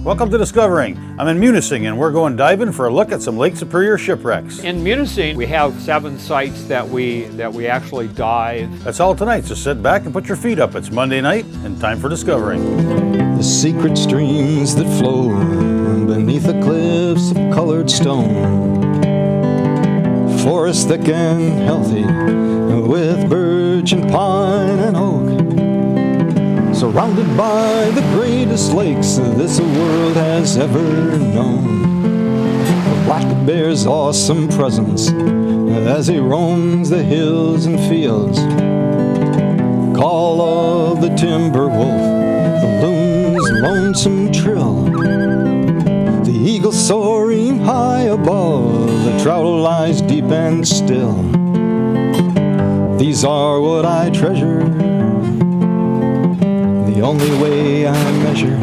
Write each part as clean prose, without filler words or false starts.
Welcome to Discovering. I'm in Munising and we're going diving for a look at some Lake Superior shipwrecks. In Munising, we have 7 sites that we actually dive. That's all tonight, so sit back and put your feet up. It's Monday night and time for Discovering. The secret streams that flow beneath the cliffs of colored stone. Forest thick and healthy with birch and pine and oak. Surrounded by the greatest lakes this world has ever known. The black bear's awesome presence as he roams the hills and fields. Call of the timber wolf, the loon's lonesome trill. The eagle soaring high above, the trout lies deep and still. These are what I treasure, the only way I measure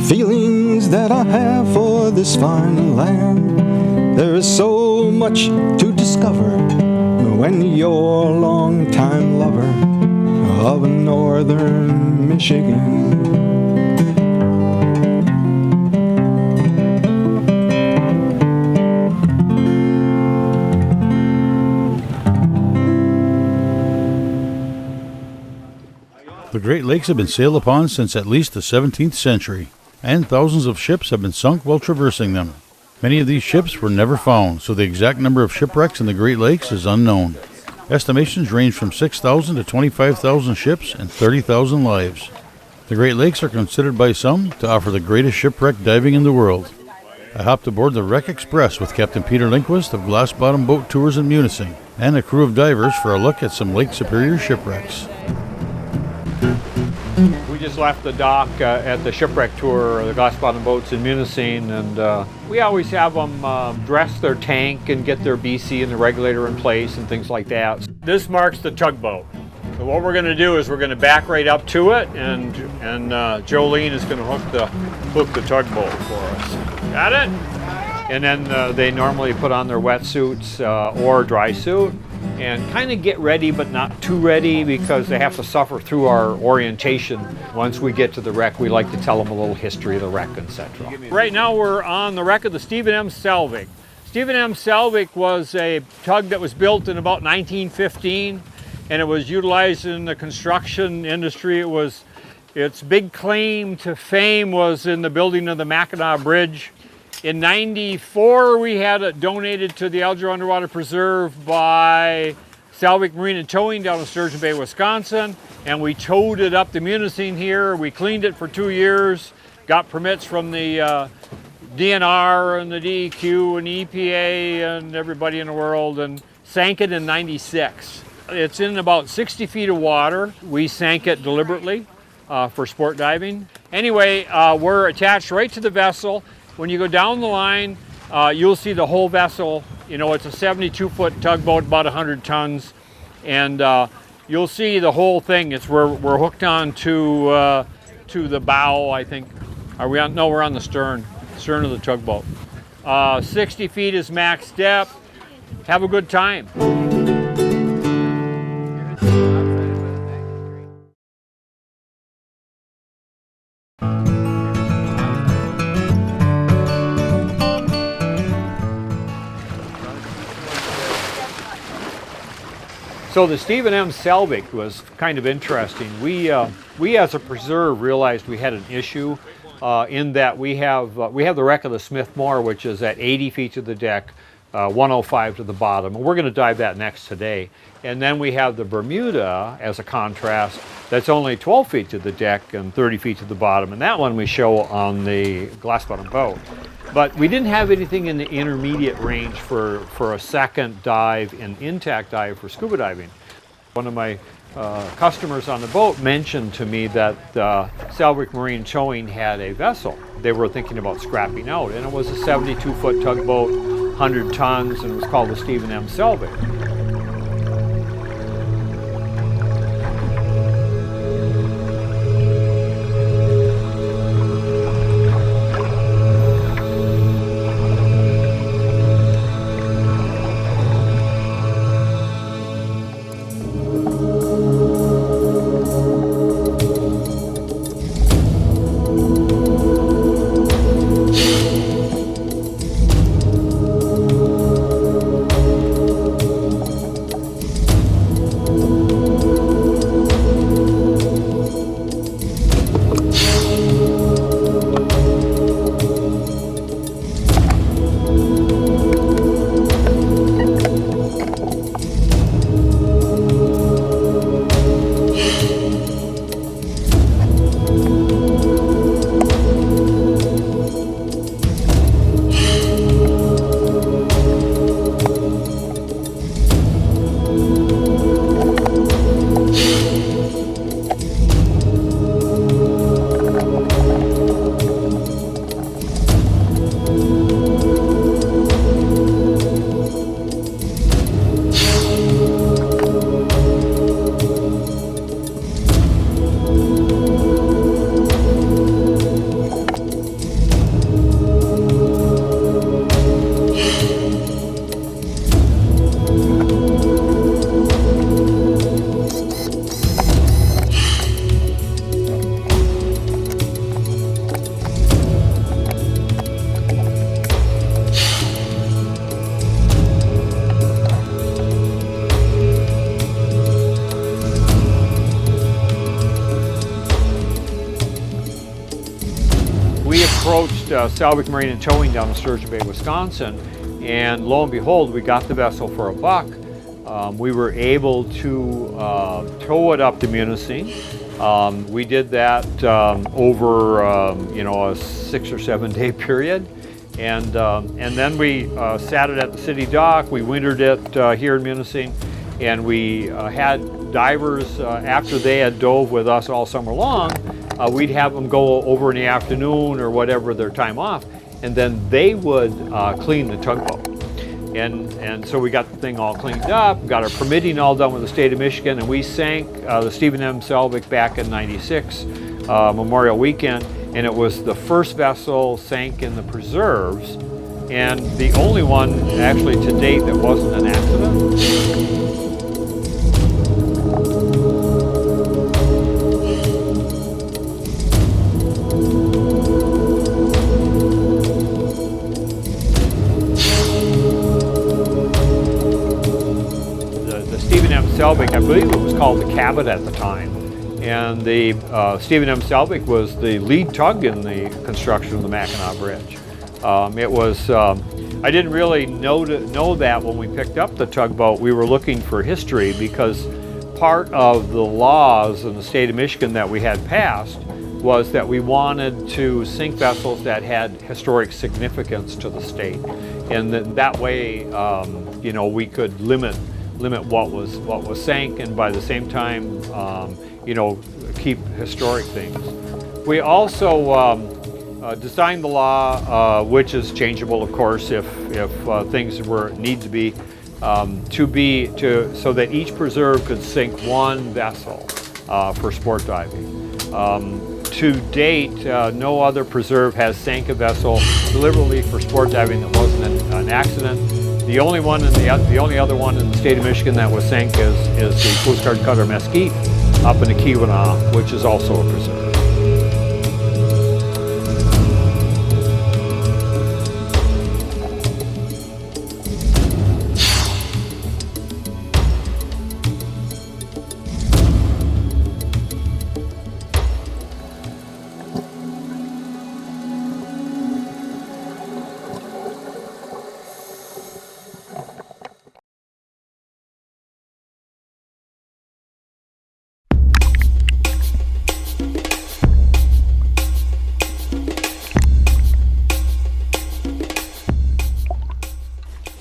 feelings that I have for this fine land. There is so much to discover when you're a long-time lover of northern Michigan. The Great Lakes have been sailed upon since at least the 17th century, and thousands of ships have been sunk while traversing them. Many of these ships were never found, so the exact number of shipwrecks in the Great Lakes is unknown. Estimations range from 6,000 to 25,000 ships and 30,000 lives. The Great Lakes are considered by some to offer the greatest shipwreck diving in the world. I hopped aboard the Wreck Express with Captain Peter Lindquist of Glass Bottom Boat Tours in Munising, and a crew of divers for a look at some Lake Superior shipwrecks. We just left the dock at the Shipwreck tour, the Glass Bottom boats in Munising, and we always have them dress their tank and get their BC and the regulator in place and things like that. This marks the tugboat. So what we're going to do is we're going to back right up to it, and Jolene is going to hook the tugboat for us. Got it? And then they normally put on their wetsuits or dry suit and kind of get ready, but not too ready, because they have to suffer through our orientation. Once we get to the wreck, we like to tell them a little history of the wreck, etc. Right now we're on the wreck of the Stephen M. Selvig. Stephen M. Selvig was a tug that was built in about 1915, and it was utilized in the construction industry. Its big claim to fame was in the building of the Mackinac Bridge. In '94, we had it donated to the Alger Underwater Preserve by Selvig Marine and Towing down in Sturgeon Bay, Wisconsin, and we towed it up to Munising here. We cleaned it for 2 years, got permits from the DNR and the DEQ and EPA and everybody in the world, and sank it in '96. It's in about 60 feet of water. We sank it deliberately for sport diving. Anyway, we're attached right to the vessel. When you go down the line, you'll see the whole vessel. You know, it's a 72-foot tugboat, about 100 tons, and you'll see the whole thing. We're hooked on to the bow, I think. Are we on? No, we're on the stern of the tugboat. 60 feet is max depth. Have a good time. So the Stephen M. Selvig was kind of interesting. We as a preserve realized we had an issue in that we have the wreck of the Smith Moore, which is at 80 feet to the deck, 105 to the bottom, and we're going to dive that next today. And then we have the Bermuda as a contrast that's only 12 feet to the deck and 30 feet to the bottom, and that one we show on the Glass Bottom boat. But we didn't have anything in the intermediate range for a second dive, an intact dive for scuba diving. One of my customers on the boat mentioned to me that Selvig Marine Towing had a vessel they were thinking about scrapping out, and it was a 72-foot tugboat, 100 tons, and it was called the Stephen M. Selvig. we approached Salvage Marine and Towing down in Sturgeon Bay, Wisconsin, and lo and behold, we got the vessel for $1. We were able to tow it up to Munising. We did that over a 6 or 7 day period, and then we sat it at the city dock. We wintered it here in Munising, and we had divers after they had dove with us all summer long. We'd have them go over in the afternoon or whatever their time off, and then they would clean the tugboat. And so we got the thing all cleaned up, got our permitting all done with the state of Michigan, and we sank the Stephen M. Selvig back in '96, Memorial Weekend, and it was the first vessel sank in the preserves, and the only one actually to date that wasn't an accident. Selvig, I believe it was called the Cabot at the time, and the Stephen M. Selvig was the lead tug in the construction of the Mackinac Bridge. I didn't really know that when we picked up the tugboat. We were looking for history because part of the laws in the state of Michigan that we had passed was that we wanted to sink vessels that had historic significance to the state, and that way, we could limit what was sank, and by the same time, keep historic things. We also designed the law, which is changeable, of course, if things need to be, so that each preserve could sink one vessel for sport diving. To date, no other preserve has sank a vessel deliberately for sport diving that wasn't an accident. The only other one in the state of Michigan that was sank is the Coast Guard cutter Mesquite up in the Keweenaw, which is also a preserve.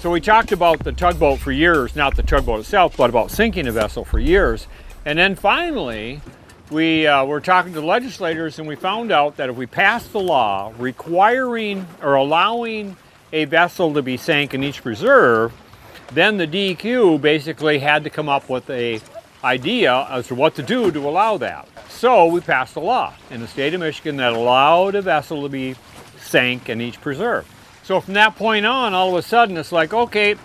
So we talked about the tugboat for years, not the tugboat itself, but about sinking a vessel for years. And then finally, we were talking to legislators, and we found out that if we passed the law requiring or allowing a vessel to be sank in each preserve, then the DEQ basically had to come up with an idea as to what to do to allow that. So we passed a law in the state of Michigan that allowed a vessel to be sank in each preserve. So from that point on, all of a sudden, it's like, okay,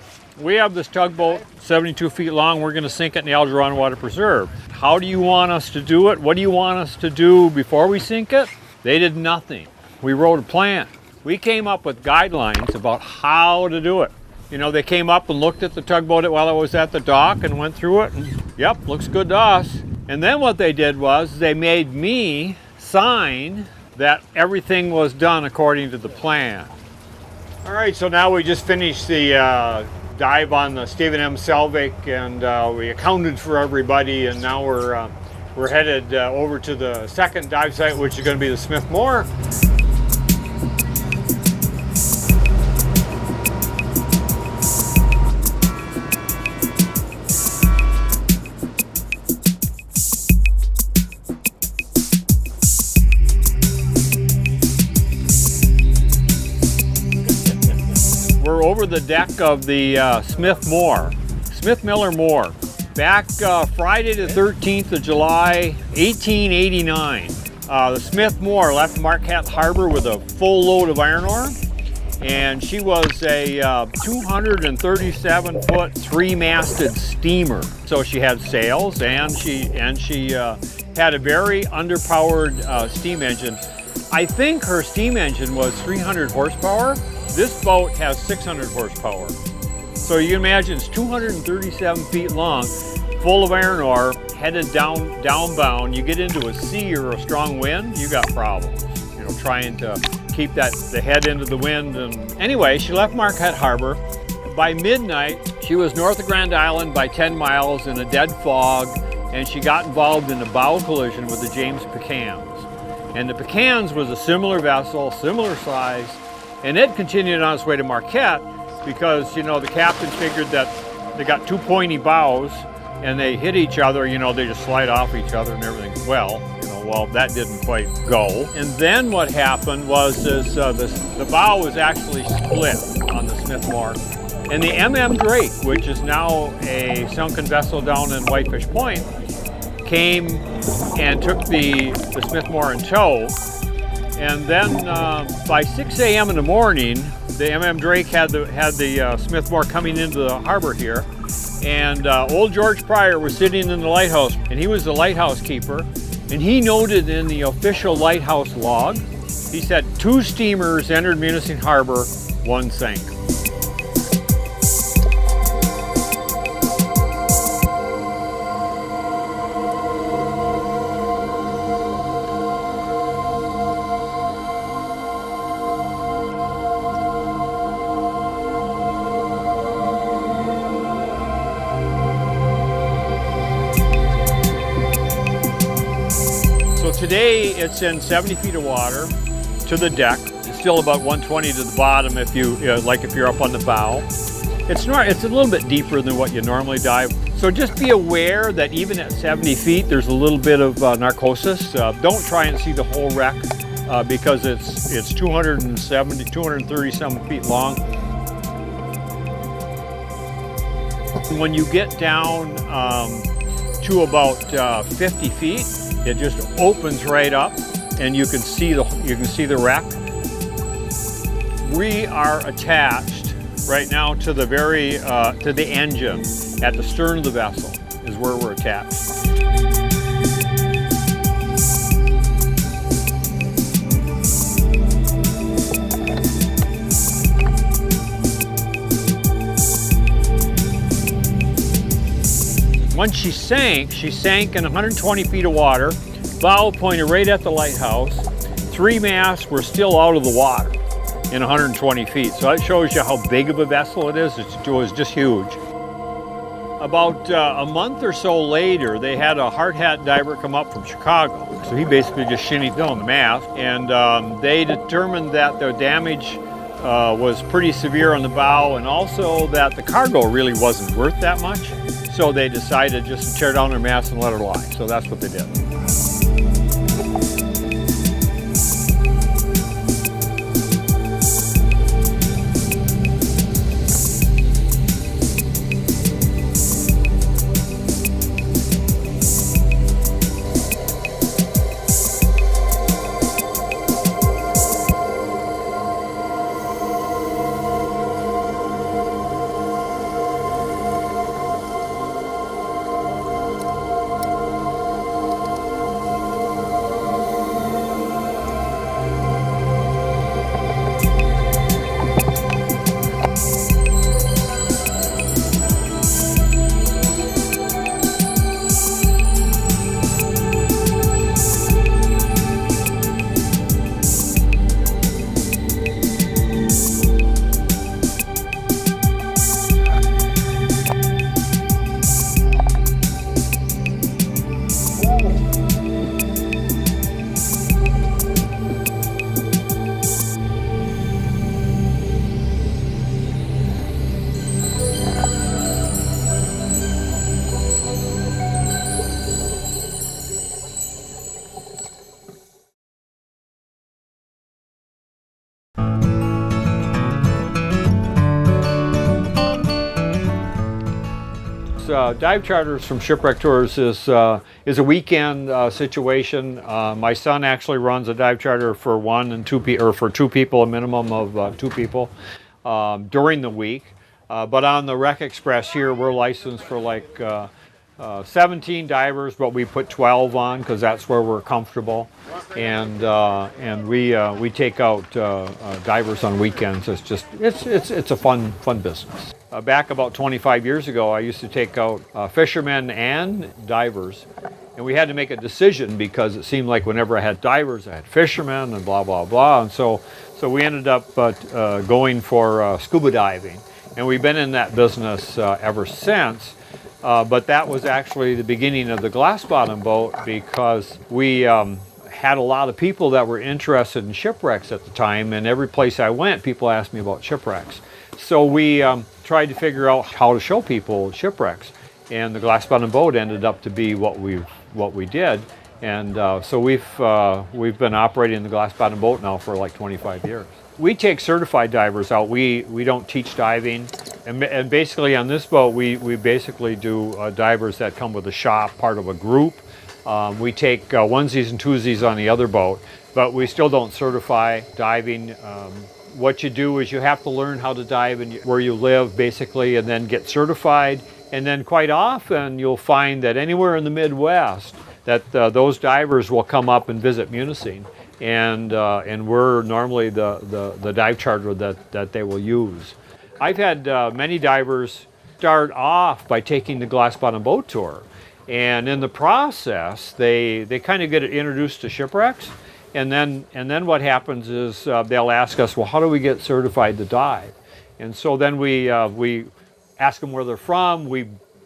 we have this tugboat, 72 feet long, we're going to sink it in the Algernon Water Preserve. How do you want us to do it? What do you want us to do before we sink it? They did nothing. We wrote a plan. We came up with guidelines about how to do it. They came up and looked at the tugboat while it was at the dock and went through it, and yep, looks good to us. And then what they did was they made me sign that everything was done according to the plan. All right, so now we just finished the dive on the Stephen M. Selvig, and we accounted for everybody, and now we're headed over to the second dive site, which is going to be the Smith Moore. We're over the deck of the Smith Miller Moore. Back Friday the 13th of July, 1889, the Smith Moore left Marquette Harbor with a full load of iron ore, and she was a 237-foot, three-masted steamer. So she had sails, and she had a very underpowered steam engine. I think her steam engine was 300 horsepower. This boat has 600 horsepower. So you can imagine it's 237 feet long, full of iron ore, headed downbound. You get into a sea or a strong wind, you got problems. trying to keep the head into the wind. And anyway, she left Marquette Harbor. By midnight, she was north of Grand Island by 10 miles in a dead fog, and she got involved in a bow collision with the James Pecans. And the Pecans was a similar vessel, similar size, and it continued on its way to Marquette because, you know, the captain figured that they got two pointy bows and they hit each other, you know, they just slide off each other and everything. Well, that didn't quite go. And then what happened was the bow was actually split on the Smithmore. And the Drake, which is now a sunken vessel down in Whitefish Point, came and took the Smithmore in tow. And then by 6 a.m. in the morning, the Drake had the Smithmore coming into the harbor here. And old George Pryor was sitting in the lighthouse, and he was the lighthouse keeper. And he noted in the official lighthouse log, he said, 2 steamers entered Munising Harbor, 1 sank. Today it's in 70 feet of water to the deck. It's still about 120 to the bottom if you're up on the bow. It's a little bit deeper than what you normally dive. So just be aware that even at 70 feet there's a little bit of narcosis. Don't try and see the whole wreck because it's 230 some feet long. When you get down to about 50 feet, it just opens right up, and you can see the wreck. We are attached right now to the engine at the stern of the vessel is where we're attached. Once she sank in 120 feet of water, bow pointed right at the lighthouse. 3 masts were still out of the water in 120 feet. So that shows you how big of a vessel it is. It was just huge. About a month or so later, they had a hard hat diver come up from Chicago. So he basically just shinnied down the mast, and they determined that the damage was pretty severe on the bow, and also that the cargo really wasn't worth that much. So they decided just to tear down their mast and let her lie. So that's what they did. Dive charters from Shipwreck Tours is a weekend situation. My son actually runs a dive charter for for 2 people, a minimum of 2 people during the week. But on the Wreck Express here, we're licensed for like 17 divers, but we put 12 on because that's where we're comfortable. And we take out divers on weekends. It's a fun business. Back about 25 years ago, I used to take out fishermen and divers, And we had to make a decision because it seemed like whenever I had divers, I had fishermen and blah, blah, blah. And so we ended up going for scuba diving. And we've been in that business ever since. But that was actually the beginning of the glass bottom boat, because we had a lot of people that were interested in shipwrecks at the time. And every place I went, people asked me about shipwrecks. So we tried to figure out how to show people shipwrecks. And the glass bottom boat ended up to be what we did. And so we've been operating the glass bottom boat now for like 25 years. We take certified divers out. We don't teach diving. And basically on this boat, we basically do divers that come with a shop, part of a group. We take onesies and twosies on the other boat, but we still don't certify diving. What you do is you have to learn how to dive where you live, basically, and then get certified. And then quite often you'll find that anywhere in the Midwest that those divers will come up and visit Munising. And we're normally the dive charter that they will use. I've had many divers start off by taking the glass bottom boat tour. And in the process, they kind of get introduced to shipwrecks. And then what happens is they'll ask us, well, how do we get certified to dive? And so then we ask them where they're from.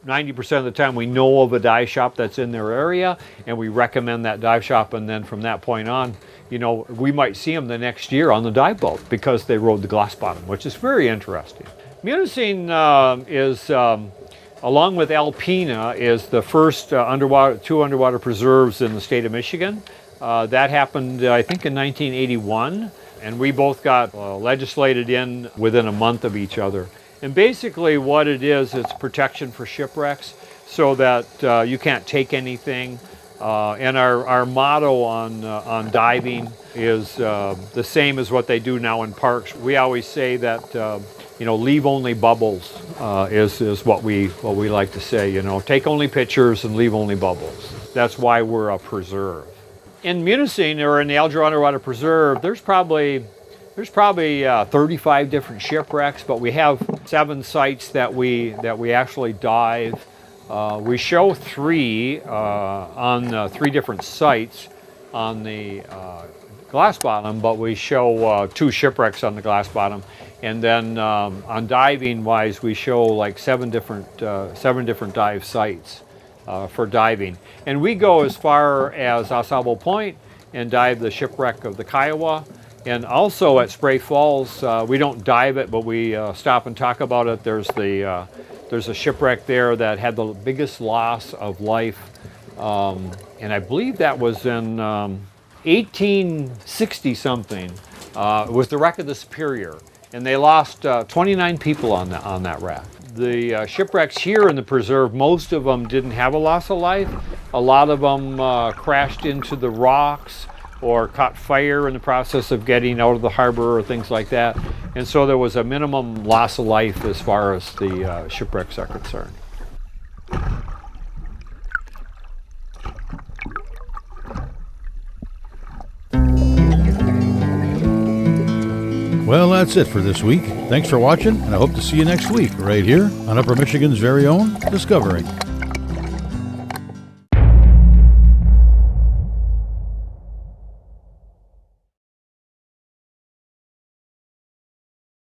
90% of the time we know of a dive shop that's in their area, and we recommend that dive shop. And then from that point on, we might see them the next year on the dive boat because they rode the glass bottom, which is very interesting. Munising is, along with Alpena, is the first two underwater preserves in the state of Michigan. That happened, I think, in 1981, and we both got legislated in within a month of each other. And basically what it is, it's protection for shipwrecks so that you can't take anything. And our motto on diving is the same as what they do now in parks. We always say that leave only bubbles is what we like to say. Take only pictures and leave only bubbles. That's why we're a preserve. In Munising, or in the Eldorado Underwater Preserve, there's probably 35 different shipwrecks, but we have 7 sites that we actually dive. We show 3 on 3 different sites on the glass bottom, but we show 2 shipwrecks on the glass bottom. And then on diving wise, we show like 7 different dive sites for diving. And we go as far as Osabo Point and dive the shipwreck of the Kiowa. And also at Spray Falls, we don't dive it, but we stop and talk about it. There's a shipwreck there that had the biggest loss of life, and I believe that was in 1860 something. It was the wreck of the Superior, and they lost 29 people on that wreck. The shipwrecks here in the preserve, most of them didn't have a loss of life. A lot of them crashed into the rocks or caught fire in the process of getting out of the harbor or things like that. And so there was a minimum loss of life as far as the shipwrecks are concerned. Well, that's it for this week. Thanks for watching, and I hope to see you next week right here on Upper Michigan's very own Discovery.